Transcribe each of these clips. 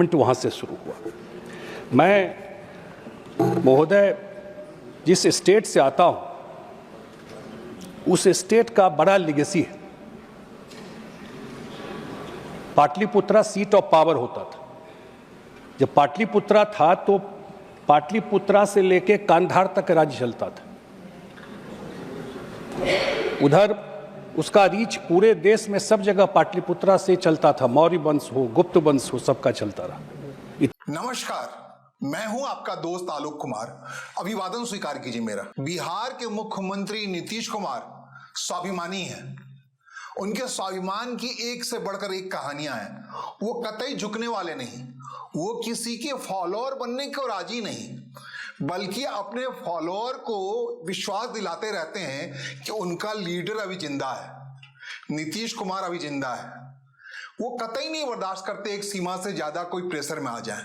Movement वहाँ से शुरू हुआ। मैं महोदय जिस स्टेट से आता हूँ उस स्टेट का बड़ा लेगेसी है। पाटलिपुत्रा सीट ऑफ पावर होता था। जब पाटलिपुत्रा था तो पाटलिपुत्रा से लेके कांधार तक राज्य चलता था। उधर उसका रीच पूरे देश में सब जगह पाटलिपुत्रा से चलता था। मौर्य वंश हो, गुप्त वंश हो, सबका चलता रहा। नमस्कार, मैं हूं आपका दोस्त आलोक कुमार। अभिवादन स्वीकार कीजिए मेरा। बिहार के मुख्यमंत्री नीतीश कुमार स्वाभिमानी हैं। उनके स्वाभिमान की एक से बढ़कर एक कहानियां हैं। वो कतई झुकने वाले नहीं, वो किसी के फॉलोअर बनने को राजी नहीं, बल्कि अपने फॉलोअर को विश्वास दिलाते रहते हैं कि उनका लीडर अभी जिंदा है, नीतीश कुमार अभी जिंदा है। वो कतई नहीं बर्दाश्त करते एक सीमा से ज्यादा कोई प्रेशर में आ जाए।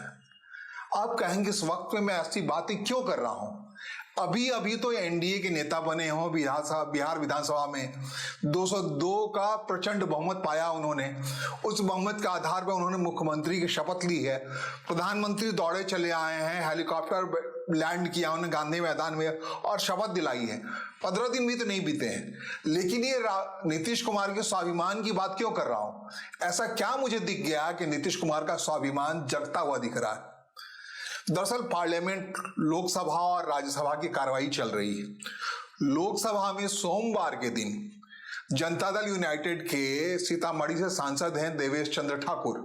आप कहेंगे इस वक्त में मैं ऐसी बातें क्यों कर रहा हूं? अभी तो एनडीए के नेता बने हो, बिहार विधानसभा में 202 का प्रचंड बहुमत पाया उन्होंने। उस बहुमत के आधार पर उन्होंने मुख्यमंत्री की शपथ ली है। प्रधानमंत्री दौड़े चले आए हैं, हेलीकॉप्टर लैंड किया उन्होंने गांधी मैदान में और शपथ दिलाई है। 15 दिन भी तो नहीं बीते हैं, लेकिन ये नीतीश कुमार के स्वाभिमान की बात क्यों कर रहा हूं? ऐसा क्या मुझे दिख गया कि नीतीश कुमार का स्वाभिमान जगता हुआ दिख रहा है? दरअसल पार्लियामेंट, लोकसभा और राज्यसभा की कार्रवाई चल रही है। लोकसभा में सोमवार के दिन जनता दल यूनाइटेड के सीतामढ़ी से सांसद हैं देवेश चंद्र ठाकुर।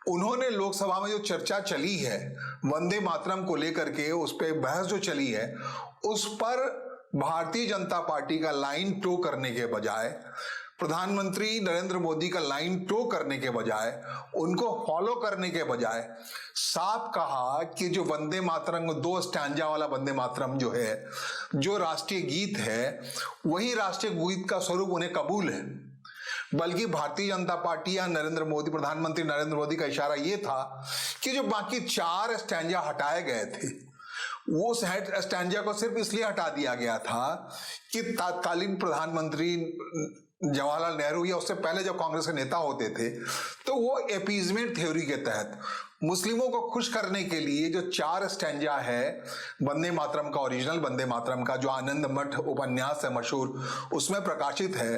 उन्होंने लोकसभा में जो चर्चा चली है वंदे मातरम को लेकर के, उस पर बहस जो चली है, उस पर भारतीय जनता पार्टी का लाइन टो करने के बजाय, प्रधानमंत्री नरेंद्र मोदी का लाइन टो करने के बजाय, उनको फॉलो करने के बजाय साफ कहा कि जो वंदे मातरम, 2 स्टैंजा वाला वंदे मातरम जो है, जो राष्ट्रीय गीत है, वही राष्ट्रीय गीत का स्वरूप उन्हें कबूल है। बल्कि भारतीय जनता पार्टी या नरेंद्र मोदी, प्रधानमंत्री नरेंद्र मोदी का इशारा यह था कि जो बाकी 4 स्टैंजा हटाए गए थे, वो स्टैंजा को सिर्फ इसलिए हटा दिया गया था कि तत्कालीन प्रधानमंत्री जवाहरलाल नेहरू या उससे पहले जब कांग्रेस के नेता होते थे तो वो अपीजमेंट थ्योरी के तहत मुस्लिमों को खुश करने के लिए जो 4 स्टैंजा है वंदे मातरम का, ओरिजिनल वंदे मातरम का, जो आनंद मठ उपन्यास है मशहूर, उसमें प्रकाशित है।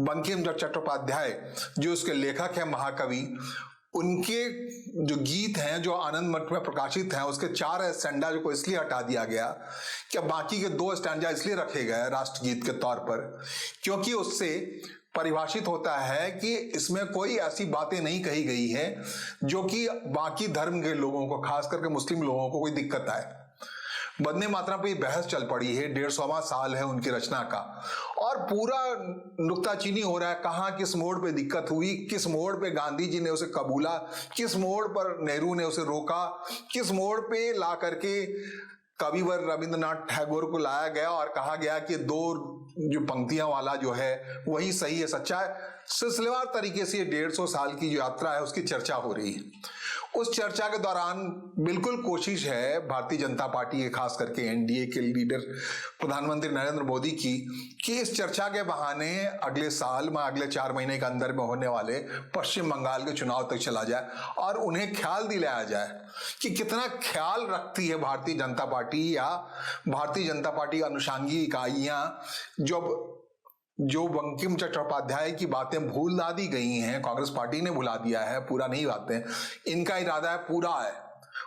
बंकिम चट्टोपाध्याय जो उसके लेखक है, महाकवि, उनके जो गीत हैं जो आनंद मठ में प्रकाशित हैं, उसके 4 स्टैंजा को इसलिए हटा दिया गया कि बाकी के 2 स्टैंजा इसलिए रखे गए राष्ट्रगीत के तौर पर क्योंकि उससे परिभाषित होता है कि इसमें कोई ऐसी बातें नहीं कही गई है जो कि बाकी धर्म के लोगों को, खास करके मुस्लिम लोगों को कोई दिक्कत आए। वंदे मातरम पे बहस चल पड़ी है, 150वां साल है उनकी रचना का, और पूरा नुक्ताचीनी हो रहा है कहाँ किस मोड़ पे दिक्कत हुई, किस मोड़ पे गांधी जी ने उसे कबूला, किस मोड़ पर नेहरू ने उसे रोका, किस मोड़ पे ला करके कविवर रविंद्रनाथ टैगोर को लाया गया और कहा गया कि 2 जो पंक्तियां वाला जो है वही सही है, सच्चा है। सिलसिलेवार तरीके से 150 साल की जो यात्रा है उसकी चर्चा हो रही है। उस चर्चा के दौरान बिल्कुल कोशिश है भारतीय जनता पार्टी के, खास करके एनडीए के लीडर प्रधानमंत्री नरेंद्र मोदी की, कि इस चर्चा के बहाने अगले साल में, अगले 4 महीने के अंदर में होने वाले पश्चिम बंगाल के चुनाव तक चला जाए और उन्हें ख्याल दिलाया जाए कि कितना ख्याल रखती है भारतीय जनता पार्टी या भारतीय जनता पार्टी अनुषंगी इकाइयां जो बंकिम चट्टोपाध्याय की बातें भूल दी गई हैं, कांग्रेस पार्टी ने भुला दिया है, पूरा नहीं बातें, इनका इरादा है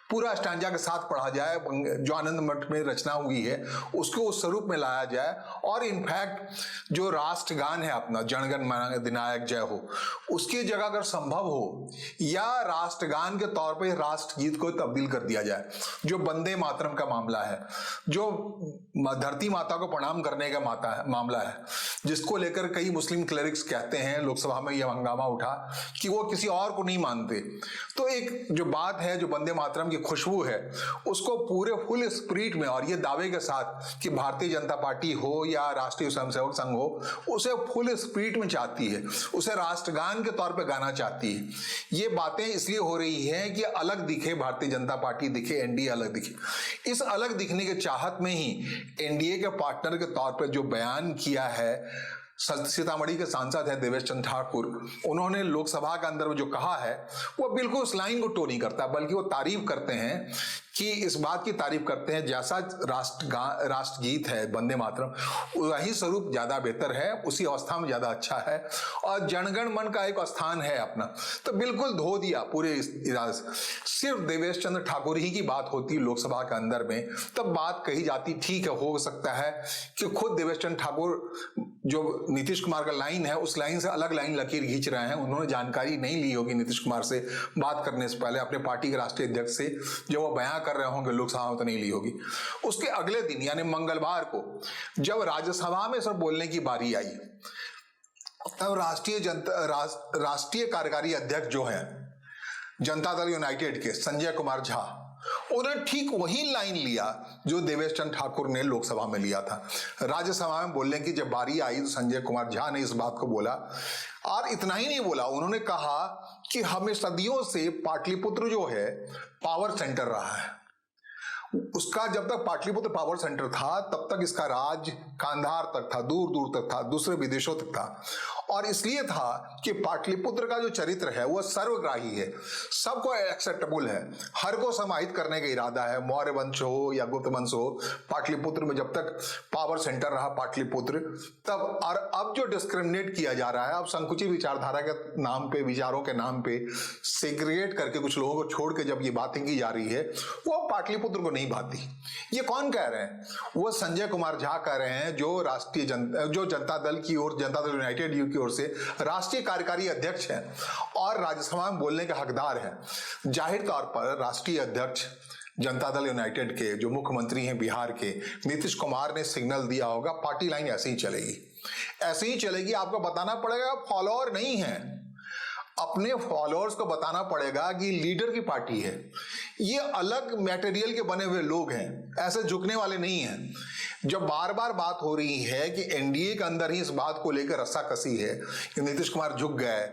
पूरा स्टैंजा के साथ पढ़ा जाए, जो आनंद मठ में रचना हुई है उसको उस स्वरूप में लाया जाए, और इनफैक्ट जो राष्ट्रगान है अपना, जनगण मन अधिनायक जय हो, उसकी जगह अगर संभव हो या राष्ट्रगान के तौर पे राष्ट्रगीत को तब्दील कर दिया जाए। जो वंदे मातरम का मामला है, जो धरती माता को प्रणाम करने का मामला है, जिसको लेकर कई मुस्लिम क्लेरिक्स कहते हैं, लोकसभा में यह हंगामा उठा कि वो किसी और को नहीं मानते, तो एक जो बात है, जो वंदे मातरम की खुशबू है, उसको पूरे फुल स्पिरिट में और ये दावे के साथ कि भारतीय जनता पार्टी हो या राष्ट्रीय स्वयंसेवक संघ हो, उसे फुल स्पिरिट में चाहती है, उसे राष्ट्रगान के तौर पे गाना चाहती है। ये बातें इसलिए हो रही हैं कि अलग दिखे, भारतीय जनता पार्टी दिखे, एनडीए अलग दिखे। इस अलग दिखने के चाहत में ही एनडीए के पार्टनर के तौर पर जो बयान किया है सीतामढ़ी के सांसद हैं देवेश चंद्र ठाकुर, उन्होंने लोकसभा के अंदर जो कहा है वो बिल्कुल उस लाइन को टो नहीं करता, बल्कि वो तारीफ करते हैं कि इस बात की तारीफ करते हैं जैसा राष्ट्रगीत है वंदे मातरम, वही स्वरूप ज्यादा बेहतर है, उसी अवस्था में ज्यादा अच्छा है, और जनगण मन का एक स्थान है अपना। तो बिल्कुल धो दिया पूरे इरादे से। सिर्फ देवेश चंद्र ठाकुर ही की बात होती लोकसभा के अंदर में, तब बात कही जाती, ठीक है हो सकता है कि खुद देवेश चंद्र ठाकुर जो नीतीश कुमार का लाइन है उस लाइन से अलग लाइन लकीर खींच रहे हैं, उन्होंने जानकारी नहीं ली होगी नीतीश कुमार से बात करने से पहले, अपने पार्टी के राष्ट्रीय अध्यक्ष से जो वो बयां कर रहे होंगे लोकसभा में तो नहीं ली होगी। उसके अगले दिन यानी मंगलवार को जब राज्यसभा में सब बोलने की बारी आई, तब राष्ट्रीय कार्यकारी अध्यक्ष जो है जनता दल यूनाइटेड के संजय कुमार झा, उन्होंने ठीक वही लाइन लिया जो देवेश चंद्र ठाकुर ने लोकसभा में लिया था। राज्यसभा में बोलने की जब बारी आई तो संजय कुमार झा ने इस बात को बोला, और इतना ही नहीं बोला, उन्होंने कहा कि हमें सदियों से पाटलिपुत्र जो है पावर सेंटर रहा है, उसका जब तक पाटलिपुत्र पावर सेंटर था तब तक इसका राज कांधार तक था, दूर दूर तक था, दूसरे विदेशों तक था, और इसलिए था कि पाटलिपुत्र का जो चरित्र है वह सर्वग्राही है, सबको एक्सेप्टेबल है, हर को समाहित करने का इरादा है, मौर्य वंश हो या गुप्त वंश हो, पाटलिपुत्र में जब तक पावर सेंटर रहा पाटलिपुत्र तब। और अब जो डिस्क्रिमिनेट किया जा रहा है, अब संकुचित विचारधारा के नाम पे, विचारों के नाम पे सेग्रीगेट करके कुछ लोगों को छोड़ के जब ये बातें की जा रही है, वो पाटलिपुत्र को नहीं भाती। ये कौन कह रहे हैं? वो संजय कुमार झा कह रहे हैं, जो जनता दल की ओर, जनता दल यूनाइटेड की ओर से राष्ट्रीय कार्यकारी अध्यक्ष हैं और राज्यसभा में बोलने के हकदार हैं। जाहिर तौर पर राष्ट्रीय अध्यक्ष जनता दल यूनाइटेड के जो मुख्यमंत्री हैं बिहार के नीतीश कुमार ने सिग्नल दिया होगा, पार्टी लाइन ऐसे ही चलेगी, ऐसे ही चलेगी। आपको बताना पड़ेगा फॉलोअर नहीं है, अपने फॉलोअर्स को बताना पड़ेगा कि लीडर की पार्टी है, ये अलग मटेरियल के बने हुए लोग हैं, ऐसे झुकने वाले नहीं हैं। जब बार बार बात हो रही है कि एनडीए के अंदर ही इस बात को लेकर रस्साकसी है कि नीतीश कुमार झुक गए,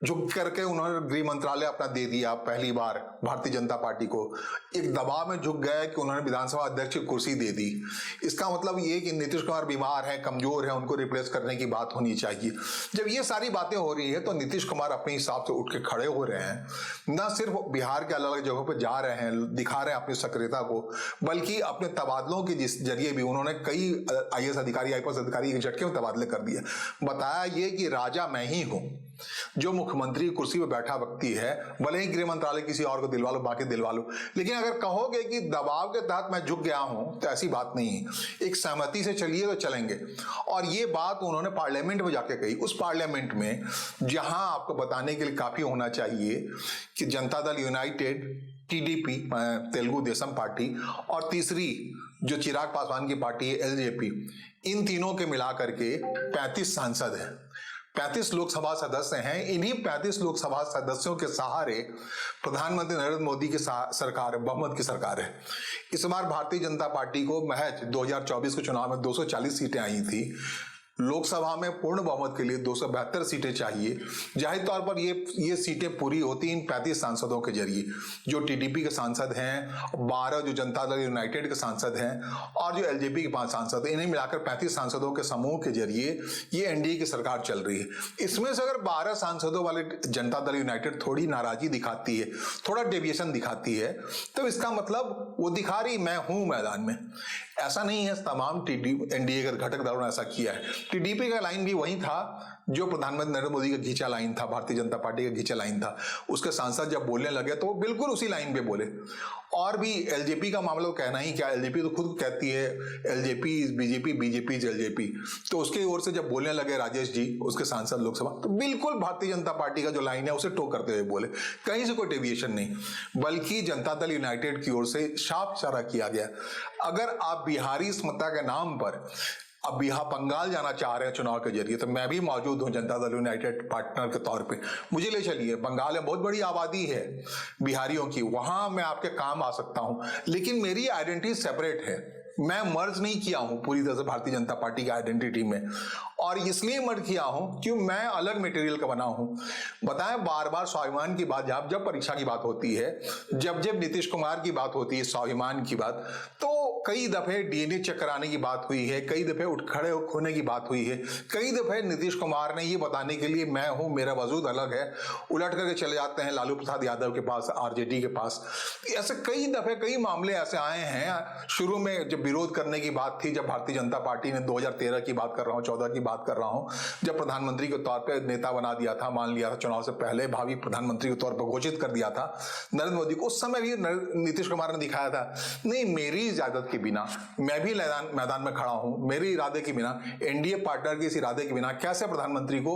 झुक करके उन्होंने गृह मंत्रालय अपना दे दिया पहली बार भारतीय जनता पार्टी को, एक दबाव में झुक गए कि उन्होंने विधानसभा अध्यक्ष की कुर्सी दे दी। इसका मतलब ये कि नीतीश कुमार बीमार है, कमजोर है, उनको रिप्लेस करने की बात होनी चाहिए। जब ये सारी बातें हो रही है तो नीतीश कुमार अपने हिसाब से उठ के खड़े हो रहे हैं, न सिर्फ बिहार के अलग अलग जगहों पर जा रहे हैं, दिखा रहे हैं अपनी सक्रियता को, बल्कि अपने तबादलों के जरिए भी उन्होंने कई IAS अधिकारी, IPS अधिकारी एक झटके में तबादले कर दिए। बताया ये कि राजा मैं ही हूं, जो मुख्यमंत्री कुर्सी पर बैठा व्यक्ति है, भले ही गृह मंत्रालय किसी और को दिलवा लो, बाकी दिलवा लो, लेकिन अगर कहोगे कि दबाव के तहत मैं झुक गया हूं तो ऐसी बात नहीं है। एक सहमति से चलिए तो चलेंगे। और ये बात उन्होंने पार्लियामेंट में जाके कही, उस पार्लियामेंट में जहां आपको बताने के लिए काफी होना चाहिए कि Janata Dal United, TDP Telugu Desam party, और तीसरी जो चिराग पासवान की पार्टी है LJP, इन तीनों के मिलाकर के 35 सांसद हैं, 35 लोकसभा सदस्य हैं। इन्हीं 35 लोकसभा सदस्यों के सहारे प्रधानमंत्री नरेंद्र मोदी की सरकार, बहुमत की सरकार है। इस बार भारतीय जनता पार्टी को महज 2024 के चुनाव में 240 सीटें आई थी, लोकसभा में पूर्ण बहुमत के लिए 272 सीटें चाहिए। जाहिर तौर पर ये सीटें पूरी होती इन 35 सांसदों के जरिए, जो TDP के सांसद हैं, 12 जो जनता दल यूनाइटेड के सांसद हैं, और जो LJP के 5 सांसद हैं, इन्हें मिलाकर 35 सांसदों के समूह के जरिए ये NDA की सरकार चल रही है। इसमें से अगर 12 सांसदों वाले जनता दल यूनाइटेड थोड़ी नाराजगी दिखाती है, थोड़ा डेविएशन दिखाती है, तो इसका मतलब वो दिखा रही मैं हूं मैदान में। ऐसा नहीं है तमाम NDA के घटक दलों ने ऐसा किया है। TDP का लाइन भी वही था जो प्रधानमंत्री नरेंद्र मोदी का घिंचा लाइन था, भारतीय जनता पार्टी का घिंचा लाइन था। उसके सांसद जब बोलने लगे तो वो बिल्कुल उसी लाइन पे बोले। और भी LJP का मामला कहना ही क्या, LJP तो खुद कहती है LJP is BJP, BJP is LJP। तो उसके ओर से जब बोलने लगे राजेश जी, उसके सांसद लोकसभा, तो बिल्कुल भारतीय जनता पार्टी का जो लाइन है उसे टो करते हुए बोले, कहीं से कोई डेविएशन नहीं, बल्कि जनता दल यूनाइटेड की ओर से साफ इशारा किया गया, अगर आप बिहारी स्मता के नाम पर अब बिहार बंगाल जाना चाह रहे हैं चुनाव के जरिए, तो मैं भी मौजूद हूं जनता दल यूनाइटेड पार्टनर के तौर पे, मुझे ले चलिए। बंगाल में बहुत बड़ी आबादी है बिहारियों की, वहां मैं आपके काम आ सकता हूं, लेकिन मेरी आइडेंटिटी सेपरेट है। मैं मर्ज नहीं किया हूं पूरी तरह से भारतीय जनता पार्टी की आइडेंटिटी में, और इसलिए मर्ज किया हूं कि मैं अलग मटेरियल का बना हूं। बताएं, बार बार स्वाभिमान की बात, जब परीक्षा की बात होती है, जब नीतीश कुमार की बात होती है, स्वाभिमान की बात, तो कई दफे डीएनए चेक कराने की बात हुई है, कई दफे उठ खड़े होने की बात हुई है, कई दफे नीतीश कुमार ने ये बताने के लिए मैं हूं, मेरा वजूद अलग है, उलट करके चले जाते हैं लालू प्रसाद यादव के पास, आरजेडी के पास। ऐसे कई दफे कई मामले ऐसे आए हैं। शुरू में जब विरोध करने की बात थी, जब भारतीय जनता पार्टी ने 2013 की बात कर रहा हूं, 14 की बात कर रहा हूं, जब प्रधानमंत्री के तौर पर नेता बना दिया था, मान लिया था चुनाव से पहले भावी प्रधानमंत्री के तौर पर घोषित कर दिया था नरेंद्र मोदी को, उस समय भी नीतीश कुमार ने दिखाया था, नहीं मेरी इजाजत के बिना, मैं भी मैदान में खड़ा हूं, मेरे इरादे के बिना, एनडीए पार्टनर के इस इरादे के बिना कैसे प्रधानमंत्री को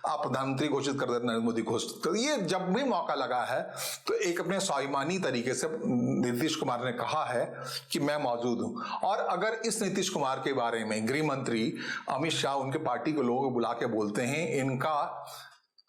आप प्रधानमंत्री घोषित कर देते, नरेंद्र मोदी घोषित कर। ये जब भी मौका लगा है तो एक अपने स्वाभिमानी तरीके से नीतीश कुमार ने कहा है कि मैं मौजूद हूं। और अगर इस नीतीश कुमार के बारे में गृह मंत्री अमित शाह उनके पार्टी के लोगों को बुला के बोलते हैं इनका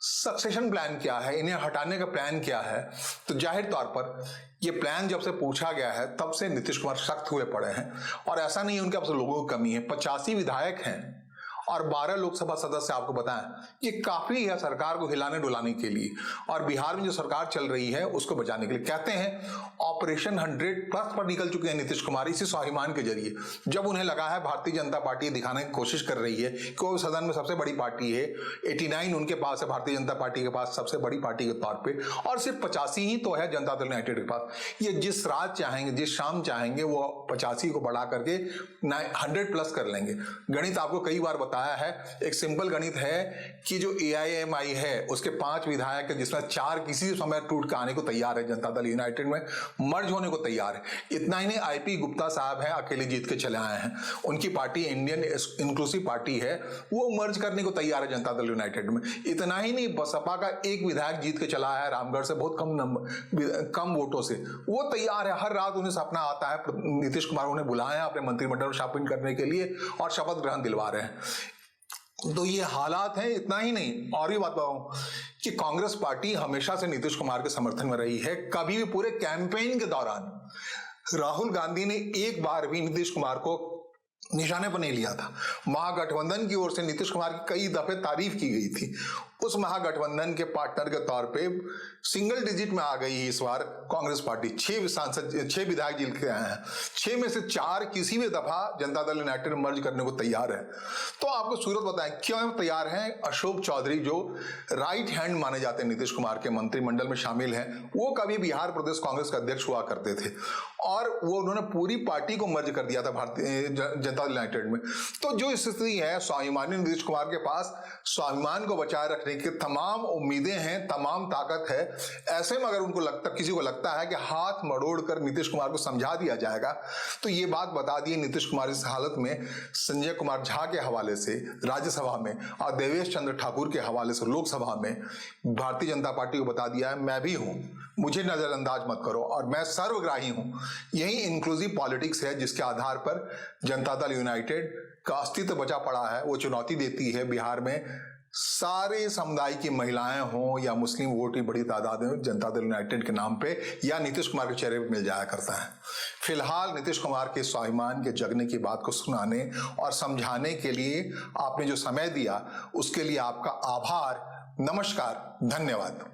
सक्सेशन प्लान क्या है, इन्हें हटाने का प्लान क्या है, तो जाहिर तौर पर ये प्लान जब से पूछा गया है तब से नीतीश कुमार सख्त हुए पड़े हैं। और ऐसा नहीं है उनके पास लोगों की कमी है, 85 विधायक हैं और 12 लोकसभा सदस्य, आपको बताएं ये काफी है सरकार को हिलाने डुलाने के लिए, और बिहार में जो सरकार चल रही है उसको बचाने के लिए। कहते हैं ऑपरेशन 100+ पर निकल चुके हैं नीतीश कुमार इसी स्वाभिमान के जरिए। जब उन्हें लगा है भारतीय जनता पार्टी दिखाने की कोशिश कर रही है कि वो सदन में सबसे बड़ी पार्टी है, 89 उनके पास है भारतीय जनता पार्टी के पास सबसे बड़ी पार्टी के तौर पर, और सिर्फ 85 ही तो है जनता दल यूनाइटेड के पास। ये जिस रात चाहेंगे, जिस शाम चाहेंगे, वो 85 को बढ़ा करके 100+ कर लेंगे। गणित आपको कई बार बताया है, एक सिंपल गणित है कि जो एआईएमआई है उसके 5 विधायक है जिसमें 4 किसी समय टूट के आने को तैयार है, जनता दल यूनाइटेड में मर्ज होने को तैयार है। इतना ही नहीं, आईपी गुप्ता साहब हैं, अकेले जीत के चले आए हैं, उनकी पार्टी इंडियन इंक्लूसिव पार्टी है, वो मर्ज करने को तैयार है जनता दल यूनाइटेड में। इतना ही नहीं, बसपा का एक विधायक जीत के चला है रामगढ़ से, बहुत कम वोटों से, वो तैयार है। हर रात उन्हें सपना आता है, नीतीश कुमार उन्हें बुलाए अपने मंत्रिमंडल में शामिल करने के लिए और शपथ ग्रहण दिलवा रहे हैं। तो ये हालात हैं। इतना ही नहीं, और भी बात बताऊं कि कांग्रेस पार्टी हमेशा से नीतीश कुमार के समर्थन में रही है। कभी भी पूरे कैंपेन के दौरान राहुल गांधी ने एक बार भी नीतीश कुमार को निशाने पर नहीं लिया था। महागठबंधन की ओर से नीतीश कुमार की कई दफे तारीफ की गई थी। उस महागठबंधन के पार्टनर के तौर पे सिंगल डिजिट में आ गई इस बार कांग्रेस पार्टी। 6 विधायक जीत के आए हैं, 6 में से 4 किसी भी दफा जनता दल यूनाइटेड मर्ज करने को तैयार है। तो आपको सूरत बताएं क्यों तैयार हैं। अशोक चौधरी जो राइट हैंड माने जाते हैं नीतीश कुमार के, मंत्रिमंडल में शामिल हैं, वो कभी बिहार प्रदेश कांग्रेस के अध्यक्ष हुआ करते थे और वो उन्होंने पूरी पार्टी को मर्ज कर दिया था भारतीय जनता दल यूनाइटेड में। तो जो स्थिति है, स्वाभिमानी नीतीश कुमार के पास स्वाभिमान को बचाए रखने की तमाम उम्मीदें हैं, तमाम ताकत है। ऐसे में अगर उनको किसी को लगता है कि हाथ मरोड़ कर नीतीश कुमार को समझा दिया जाएगा, तो ये बात बता दी नीतीश कुमार इस हालत में संजय कुमार झा के हवाले से राज्यसभा में और देवेश चंद्र ठाकुर के हवाले से लोकसभा में भारतीय जनता पार्टी को बता दिया है, मैं भी हूं, मुझे नजरअंदाज मत करो और मैं सर्वग्राही हूं। यही इंक्लूसिव पॉलिटिक्स है जिसके आधार पर जनता दल यूनाइटेड का अस्तित्व बचा पड़ा है। वो चुनौती देती है बिहार में सारे समुदाय की महिलाएं हों या मुस्लिम वोट की बड़ी तादाद में जनता दल यूनाइटेड के नाम पे या नीतीश कुमार के चेहरे पे मिल जाया करता है। फिलहाल नीतीश कुमार के स्वाभिमान के जगने की बात को सुनाने और समझाने के लिए आपने जो समय दिया उसके लिए आपका आभार, नमस्कार, धन्यवाद।